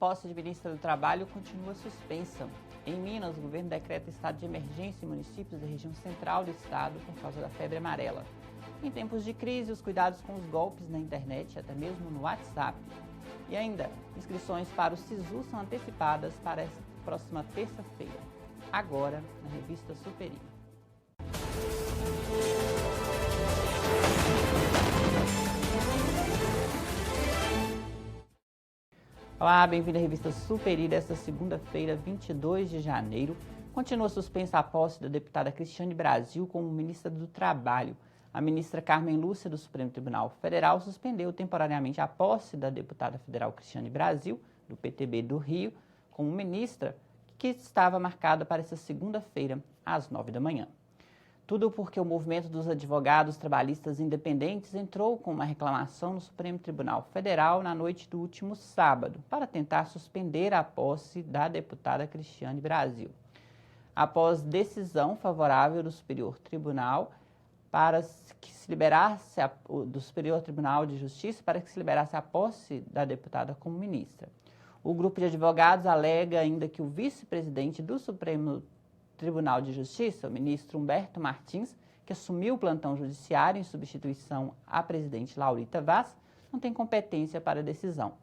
posse de ministra do Trabalho continua suspensa. Em Minas, o governo decreta estado de emergência em municípios da região central do estado por causa da febre amarela. Em tempos de crise, os cuidados com os golpes na internet, até mesmo no WhatsApp. E ainda, inscrições para o SISU são antecipadas para esta próxima terça-feira. Agora, na revista Superi. Olá, bem-vindo à revista Superi desta segunda-feira, 22 de janeiro. Continua suspensa a posse da deputada Cristiane Brasil como ministra do Trabalho. A ministra Carmen Lúcia, do Supremo Tribunal Federal, suspendeu temporariamente a posse da deputada federal Cristiane Brasil, do PTB do Rio, como ministra, que estava marcada para esta segunda-feira, às 9 da manhã. Tudo porque o movimento dos advogados trabalhistas independentes entrou com uma reclamação no Supremo Tribunal Federal na noite do último sábado, para tentar suspender a posse da deputada Cristiane Brasil. Após decisão favorável do Superior Tribunal do Superior Tribunal de Justiça para que se liberasse a posse da deputada como ministra. O grupo de advogados alega ainda que o vice-presidente do Supremo Tribunal de Justiça, o ministro Humberto Martins, que assumiu o plantão judiciário em substituição à presidente Laurita Vaz, não tem competência para a decisão.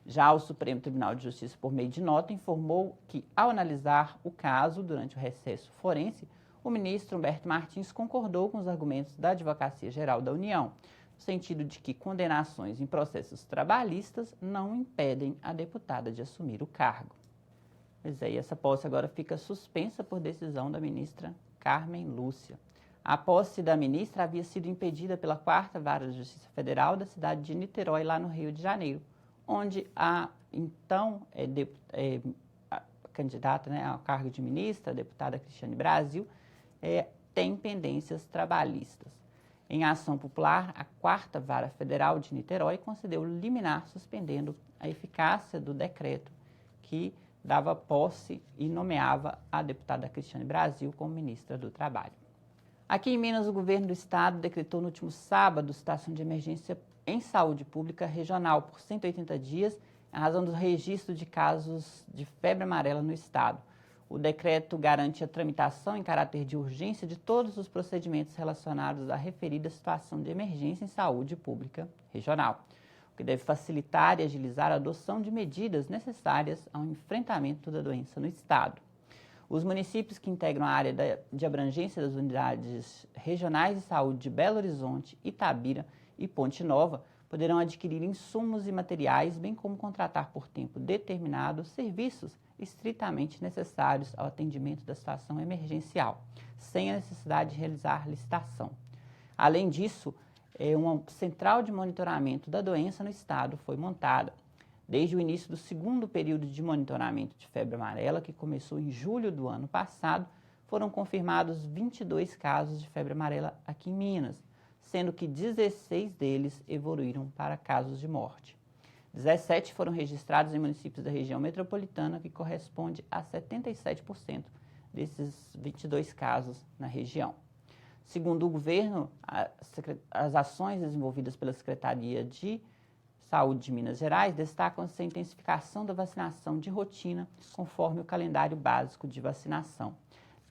Já o Supremo Tribunal de Justiça, por meio de nota, informou que, ao analisar o caso durante o recesso forense, o ministro Humberto Martins concordou com os argumentos da Advocacia Geral da União, no sentido de que condenações em processos trabalhistas não impedem a deputada de assumir o cargo. Pois é, e essa posse agora fica suspensa por decisão da ministra Carmen Lúcia. A posse da ministra havia sido impedida pela 4ª Vara da Justiça Federal da cidade de Niterói, lá no Rio de Janeiro, onde a então a candidata, ao cargo de ministra, a deputada Cristiane Brasil, tem pendências trabalhistas. Em ação popular, a 4ª Vara Federal de Niterói concedeu liminar suspendendo a eficácia do decreto que dava posse e nomeava a deputada Cristiane Brasil como ministra do Trabalho. Aqui em Minas, o governo do estado decretou no último sábado situação de emergência em saúde pública regional por 180 dias, em razão do registro de casos de febre amarela no estado. O decreto garante a tramitação em caráter de urgência de todos os procedimentos relacionados à referida situação de emergência em saúde pública regional, o que deve facilitar e agilizar a adoção de medidas necessárias ao enfrentamento da doença no estado. Os municípios que integram a área de abrangência das unidades regionais de saúde de Belo Horizonte, Itabira e Ponte Nova poderão adquirir insumos e materiais, bem como contratar por tempo determinado serviços estritamente necessários ao atendimento da situação emergencial, sem a necessidade de realizar licitação. Além disso, uma central de monitoramento da doença no estado foi montada. Desde o início do segundo período de monitoramento de febre amarela, que começou em julho do ano passado, foram confirmados 22 casos de febre amarela aqui em Minas, sendo que 16 deles evoluíram para casos de morte. 17 foram registrados em municípios da região metropolitana, que corresponde a 77% desses 22 casos na região. Segundo o governo, as ações desenvolvidas pela Secretaria de Saúde de Minas Gerais destacam-se a intensificação da vacinação de rotina, conforme o calendário básico de vacinação.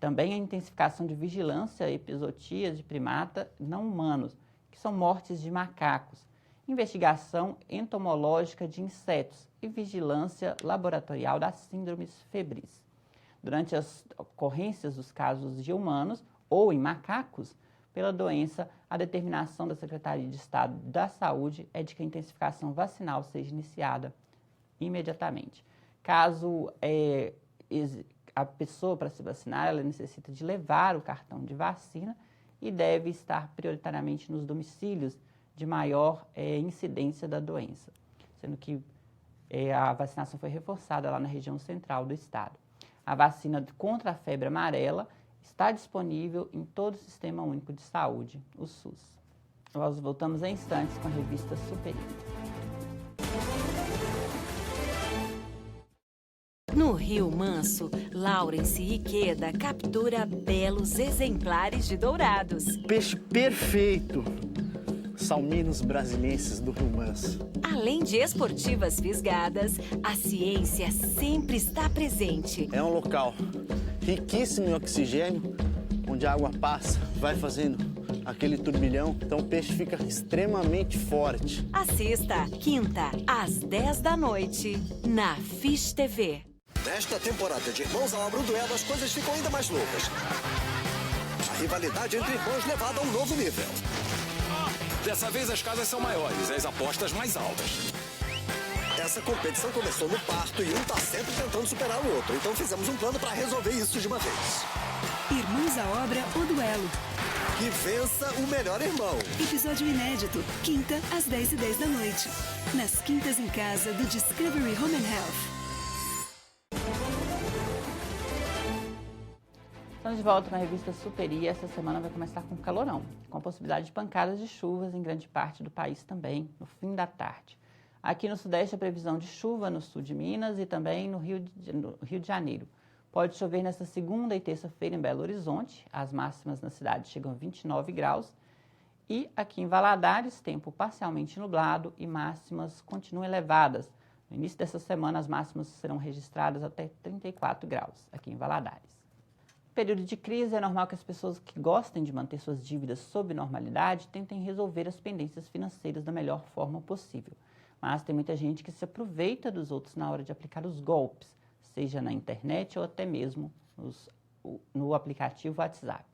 Também a intensificação de vigilância a epizootias de primata não humanos, que são mortes de macacos, investigação entomológica de insetos e vigilância laboratorial das síndromes febris. Durante as ocorrências dos casos de humanos ou em macacos, pela doença, a determinação da Secretaria de Estado da Saúde é de que a intensificação vacinal seja iniciada imediatamente. Caso a pessoa, para se vacinar, ela necessita de levar o cartão de vacina e deve estar prioritariamente nos domicílios de maior incidência da doença, sendo que a vacinação foi reforçada lá na região central do estado. A vacina contra a febre amarela está disponível em todo o Sistema Único de Saúde, o SUS. Nós voltamos em instantes com a revista Superi. No Rio Manso, Laurence Iqueda captura belos exemplares de dourados. Peixe perfeito. Salminos Brasilienses do Rio Manso. Além de esportivas fisgadas, a ciência sempre está presente. É um local riquíssimo em oxigênio, onde a água passa, vai fazendo aquele turbilhão, então o peixe fica extremamente forte. Assista quinta, às 10 da noite, na Fish TV. Nesta temporada de Irmãos à Obra do Duelo, as coisas ficam ainda mais loucas. A rivalidade entre irmãos levada a um novo nível. Dessa vez as casas são maiores, as apostas mais altas. Essa competição começou no parto e um tá sempre tentando superar o outro. Então fizemos um plano para resolver isso de uma vez. Irmãos à Obra, o Duelo. Que vença o melhor irmão. Episódio inédito, quinta, às 10h10 da noite. Nas quintas em casa do Discovery Home and Health. Estamos de volta com a revista Superi. Essa semana vai começar com calorão, com possibilidade de pancadas de chuvas em grande parte do país também, no fim da tarde. Aqui no Sudeste, a previsão de chuva no sul de Minas e também no Rio de Janeiro. Pode chover nesta segunda e terça-feira em Belo Horizonte. As máximas na cidade chegam a 29 graus. E aqui em Valadares, tempo parcialmente nublado e máximas continuam elevadas. No início dessa semana, as máximas serão registradas até 34 graus aqui em Valadares. Período de crise, é normal que as pessoas que gostem de manter suas dívidas sob normalidade tentem resolver as pendências financeiras da melhor forma possível. Mas tem muita gente que se aproveita dos outros na hora de aplicar os golpes, seja na internet ou até mesmo no aplicativo WhatsApp.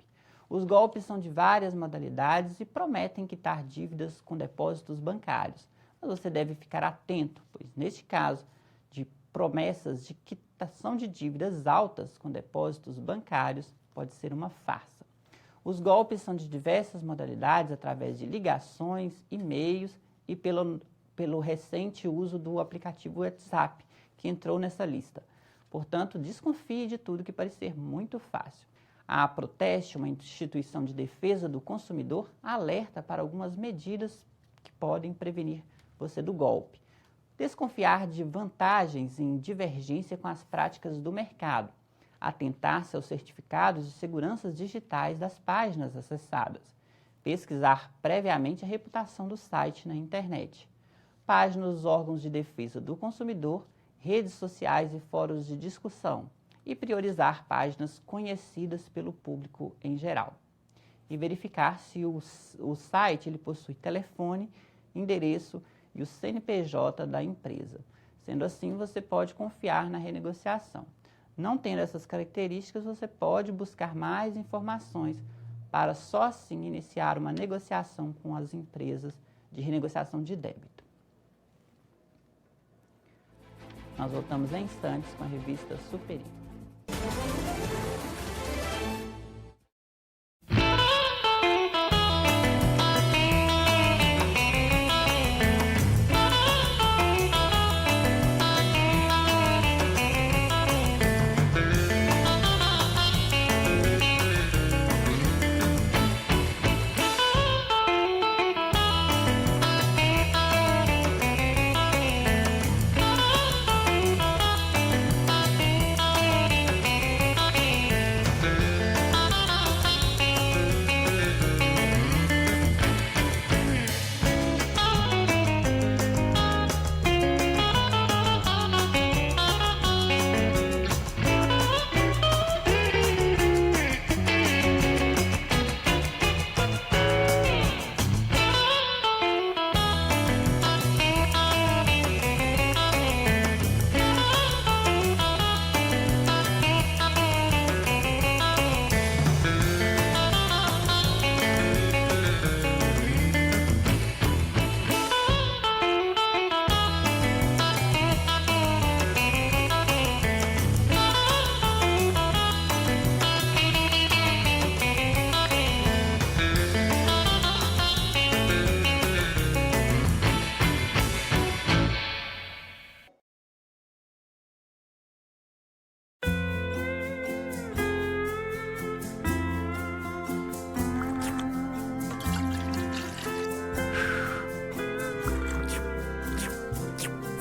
Os golpes são de várias modalidades e prometem quitar dívidas com depósitos bancários. Mas você deve ficar atento, pois neste caso de promessas de quitação de dívidas altas com depósitos bancários pode ser uma farsa. Os golpes são de diversas modalidades, através de ligações, e-mails e pelo recente uso do aplicativo WhatsApp, que entrou nessa lista. Portanto, desconfie de tudo que parecer muito fácil. A Proteste, uma instituição de defesa do consumidor, alerta para algumas medidas que podem prevenir você do golpe. Desconfiar de vantagens em divergência com as práticas do mercado. Atentar-se aos certificados de segurança digitais das páginas acessadas. Pesquisar previamente a reputação do site na internet. Páginas dos órgãos de defesa do consumidor, redes sociais e fóruns de discussão. E priorizar páginas conhecidas pelo público em geral. E verificar se o site ele possui telefone, endereço e o CNPJ da empresa. Sendo assim, você pode confiar na renegociação. Não tendo essas características, você pode buscar mais informações para só assim iniciar uma negociação com as empresas de renegociação de débito. Nós voltamos em instantes com a revista Superi.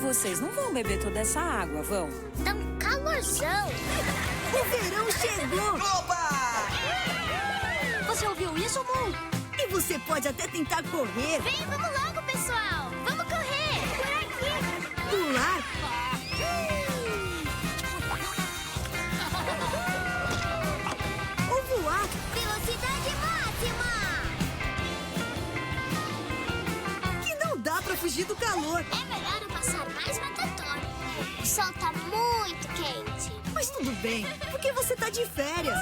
Vocês não vão beber toda essa água, vão? Tá um calorzão. O verão chegou! Você ouviu isso, Moon? E você pode até tentar correr. Vem, vamos logo, pessoal. Vamos correr. Por aqui. Pular. Ou voar. Velocidade máxima. Que não dá pra fugir do calor. É melhor eu passar mais protetor. O sol tá muito quente. Mas tudo bem, porque você tá de férias.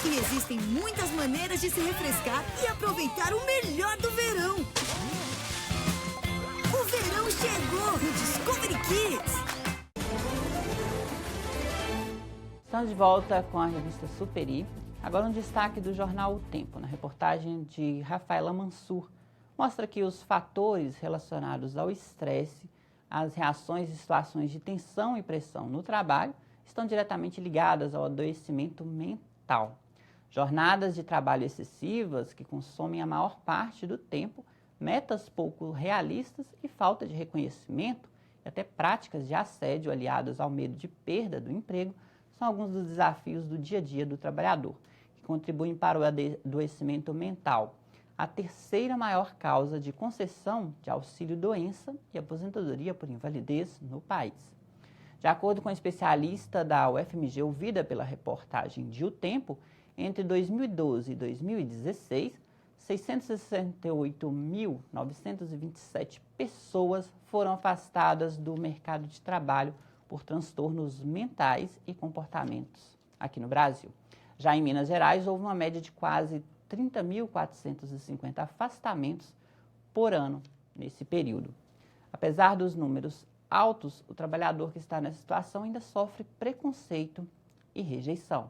E existem muitas maneiras de se refrescar e aproveitar o melhor do verão. O verão chegou no Discovery Kids. Estamos de volta com a revista Superi. Agora um destaque do jornal O Tempo, na reportagem de Rafaela Mansur. Mostra que os fatores relacionados ao estresse, às reações e situações de tensão e pressão no trabalho estão diretamente ligadas ao adoecimento mental. Jornadas de trabalho excessivas que consomem a maior parte do tempo, metas pouco realistas e falta de reconhecimento e até práticas de assédio aliadas ao medo de perda do emprego são alguns dos desafios do dia a dia do trabalhador, que contribuem para o adoecimento mental, a terceira maior causa de concessão de auxílio-doença e aposentadoria por invalidez no país. De acordo com a especialista da UFMG ouvida pela reportagem de O Tempo, entre 2012 e 2016, 668.927 pessoas foram afastadas do mercado de trabalho por transtornos mentais e comportamentos aqui no Brasil. Já em Minas Gerais, houve uma média de quase 30.450 afastamentos por ano nesse período. Apesar dos números altos, o trabalhador que está nessa situação ainda sofre preconceito e rejeição.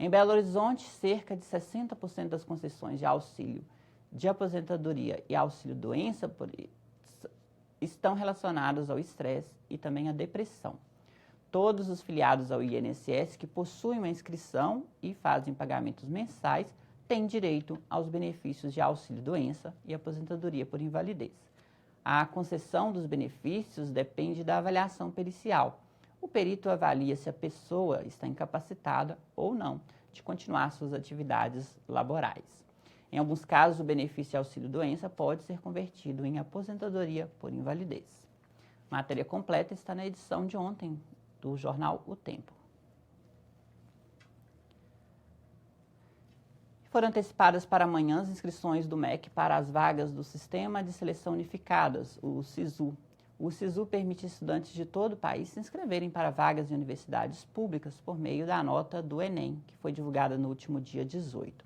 Em Belo Horizonte, cerca de 60% das concessões de auxílio de aposentadoria e auxílio-doença estão relacionados ao estresse e também à depressão. Todos os filiados ao INSS que possuem uma inscrição e fazem pagamentos mensais têm direito aos benefícios de auxílio-doença e aposentadoria por invalidez. A concessão dos benefícios depende da avaliação pericial. O perito avalia se a pessoa está incapacitada ou não de continuar suas atividades laborais. Em alguns casos, o benefício de auxílio-doença pode ser convertido em aposentadoria por invalidez. A matéria completa está na edição de ontem do jornal O Tempo. Foram antecipadas para amanhã as inscrições do MEC para as vagas do Sistema de Seleção Unificadas, o SISU. O SISU permite estudantes de todo o país se inscreverem para vagas em universidades públicas por meio da nota do Enem, que foi divulgada no último dia 18.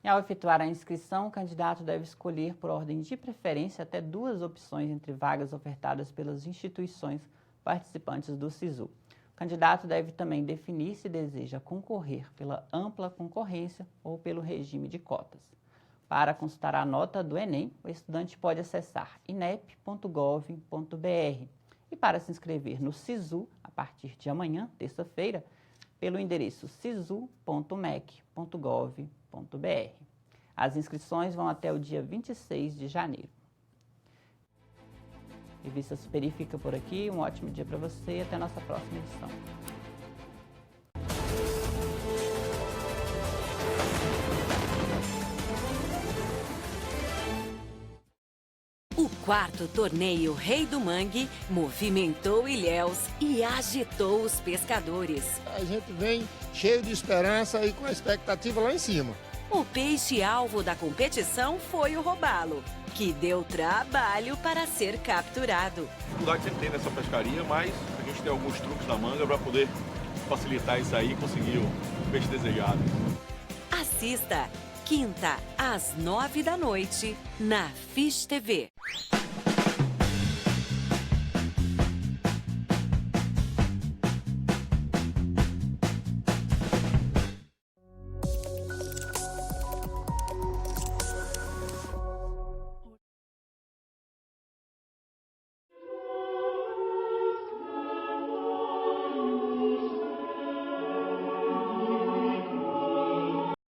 E ao efetuar a inscrição, o candidato deve escolher por ordem de preferência até 2 opções entre vagas ofertadas pelas instituições participantes do SISU. O candidato deve também definir se deseja concorrer pela ampla concorrência ou pelo regime de cotas. Para consultar a nota do Enem, o estudante pode acessar inep.gov.br. E para se inscrever no SISU, a partir de amanhã, terça-feira, pelo endereço sisu.mec.gov.br. As inscrições vão até o dia 26 de janeiro. A Revista Superi fica por aqui. Um ótimo dia para você e até a nossa próxima edição. O quarto torneio Rei do Mangue movimentou Ilhéus e agitou os pescadores. A gente vem cheio de esperança e com a expectativa lá em cima. O peixe-alvo da competição foi o robalo, que deu trabalho para ser capturado. Dificuldade sempre tem nessa pescaria, mas a gente tem alguns truques na manga para poder facilitar isso aí e conseguir o peixe desejado. Assista, quinta, às 9 da noite, na Fish TV.